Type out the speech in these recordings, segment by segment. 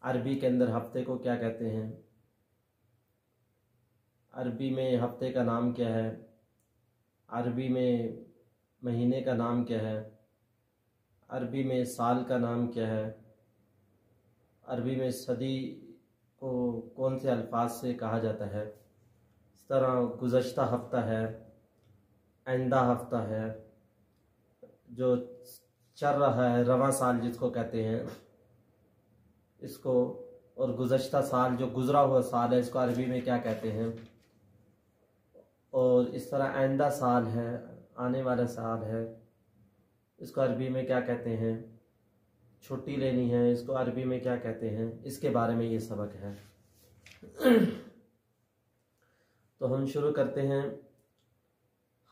عربی کے اندر ہفتے کو کیا کہتے ہیں؟ عربی میں ہفتے کا نام کیا ہے؟ عربی میں مہینے کا نام کیا ہے؟ عربی میں سال کا نام کیا ہے؟ عربی میں صدی کو کون سے الفاظ سے کہا جاتا ہے؟ اس طرح گزشتہ ہفتہ ہے، آئندہ ہفتہ ہے، جو چل رہا ہے رواں سال جس کو کہتے ہیں اس کو، اور گزشتہ سال جو گزرا ہوا سال ہے اس کو عربی میں کیا کہتے ہیں؟ اور اس طرح آئندہ سال ہے، آنے والا سال ہے، اس کو عربی میں کیا کہتے ہیں؟ چھٹی لینی ہے اس کو عربی میں کیا کہتے ہیں؟ اس کے بارے میں یہ سبق ہے۔ تو ہم شروع کرتے ہیں۔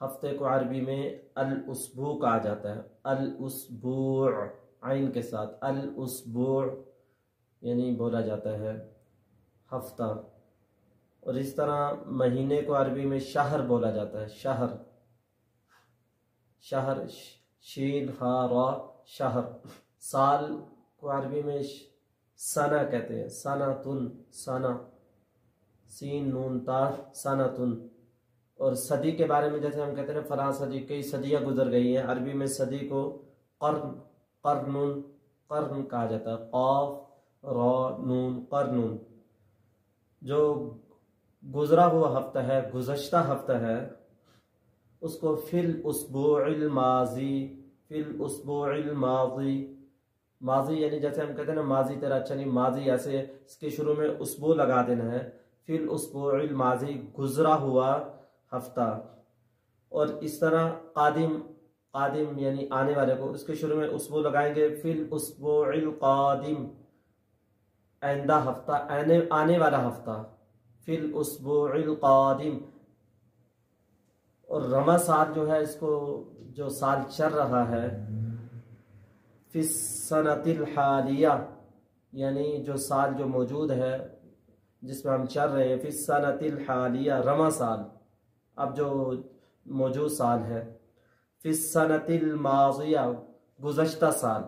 ہفتے کو عربی میں الاسبوع کہا جاتا ہے، الاسبوع عین کے ساتھ، الاسبوع یعنی بولا جاتا ہے ہفتہ۔ اور اس طرح مہینے کو عربی میں شہر بولا جاتا ہے، شہر، شہر شین ہا را شہر۔ سال کو عربی میں سنہ کہتے ہیں، سنتن، سنہ سین نون تا سنتن۔ اور صدی کے بارے میں جیسے ہم کہتے ہیں فلاں صدی، کئی صدیاں گزر گئی ہیں، عربی میں صدی کو قرن، قرنن، قرن کہا جاتا ہے، قاف را نون قرنن۔ جو گزرا ہوا ہفتہ ہے، گزشتہ ہفتہ ہے، اس کو فی الاسبوع الماضی، فی الاسبوع الماضی، ماضی یعنی جیسے ہم کہتے ہیں نا ماضی تیرا اچھا نہیں، ماضی ایسے اس کے شروع میں اسبوع لگا دینا ہے، فی الاسبوع الماضی گزرا ہوا ہفتہ۔ اور اس طرح قادم، قادم یعنی آنے والے کو اس کے شروع میں اسبوع لگائیں گے، فی الاسبوع القادم، آئندہ ہفتہ، آنے والا ہفتہ، فی الاسبوع القادم۔ اور رمہ سال جو ہے اس کو، جو سال چل رہا ہے، فی السنۃ الحالیہ یعنی جو سال جو موجود ہے جس میں ہم چل رہے ہیں، فی السنۃ الحالیہ رمہ سال، اب جو موجود سال ہے، فی السنۃ الماضیہ گزشتہ سال،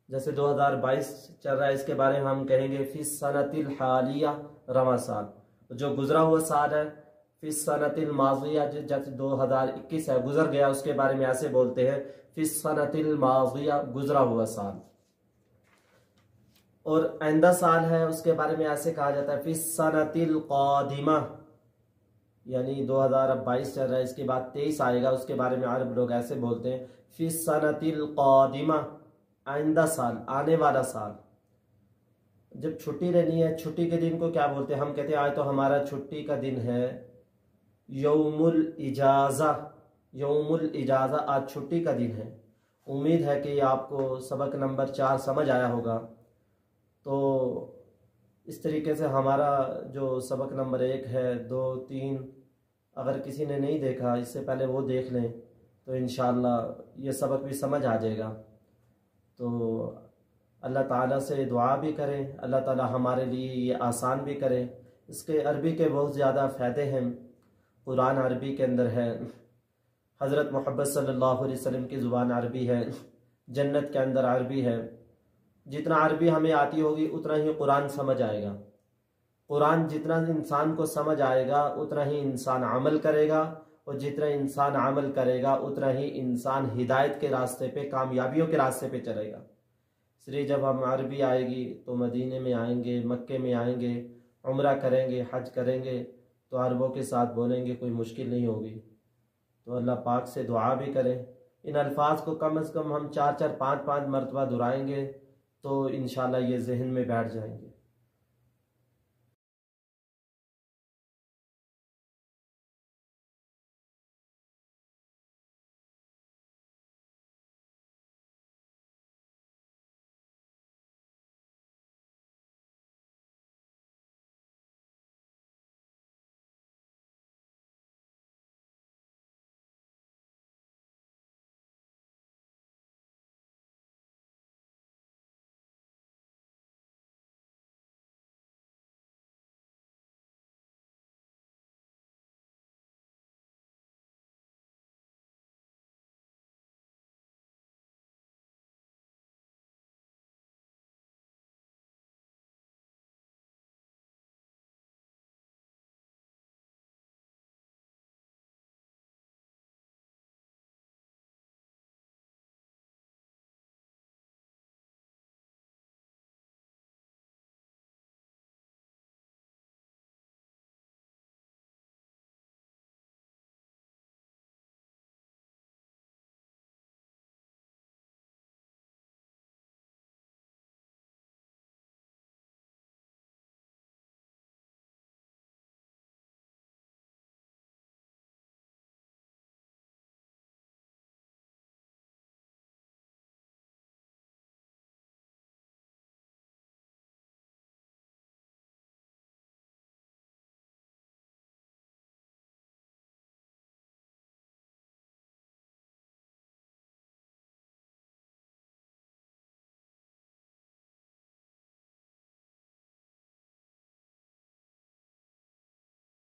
جیسے 2022 چل رہا ہے اس کے بارے میں ہم کہیں گے فی السنۃ الحالیہ رواں سال۔ جو گزرا ہوا سال ہے فی السنۃ الماضیہ، جیسے 2021 ہے گزر گیا، اس کے بارے میں ایسے بولتے ہیں فی السنۃ الماضیہ گزرا ہوا سال۔ اور آئندہ سال ہے اس کے بارے میں ایسے کہا جاتا ہے فی السنۃ القادمہ، یعنی 2022 چل رہا ہے اس کے بعد 23 آئے گا، اس کے بارے میں عرب لوگ ایسے بولتے ہیں فی السنۃ القادمہ، آئندہ سال، آنے والا سال۔ جب چھٹی لینی ہے، چھٹی کے دن کو کیا بولتے ہیں؟ ہم کہتے ہیں آج تو ہمارا چھٹی کا دن ہے، یوم الاجازہ، یوم الاجازہ، آج چھٹی کا دن ہے۔ امید ہے کہ یہ آپ کو سبق نمبر 4 سمجھ آیا ہوگا۔ تو اس طریقے سے ہمارا جو سبق نمبر 1 ہے، 2، 3، اگر کسی نے نہیں دیکھا اس سے پہلے وہ دیکھ لیں تو انشاءاللہ یہ سبق بھی سمجھ آ جائے گا۔ تو اللہ تعالیٰ سے دعا بھی کریں، اللہ تعالیٰ ہمارے لیے یہ آسان بھی کرے۔ اس کے عربی کے بہت زیادہ فائدے ہیں، قرآن عربی کے اندر ہے، حضرت محمد صلی اللہ علیہ وسلم کی زبان عربی ہے، جنت کے اندر عربی ہے۔ جتنا عربی ہمیں آتی ہوگی اتنا ہی قرآن سمجھ آئے گا۔ قرآن جتنا انسان کو سمجھ آئے گا اتنا ہی انسان عمل کرے گا، اور جتنا انسان عمل کرے گا اتنا ہی انسان ہدایت کے راستے پہ، کامیابیوں کے راستے پہ چلے گا۔ اس لیے جب ہم عربی آئے گی تو مدینے میں آئیں گے، مکے میں آئیں گے، عمرہ کریں گے، حج کریں گے تو عربوں کے ساتھ بولیں گے، کوئی مشکل نہیں ہوگی۔ تو اللہ پاک سے دعا بھی کریں، ان الفاظ کو کم از کم ہم 4، 5 مرتبہ دہرائیں گے تو انشاءاللہ یہ ذہن میں بیٹھ جائیں گے۔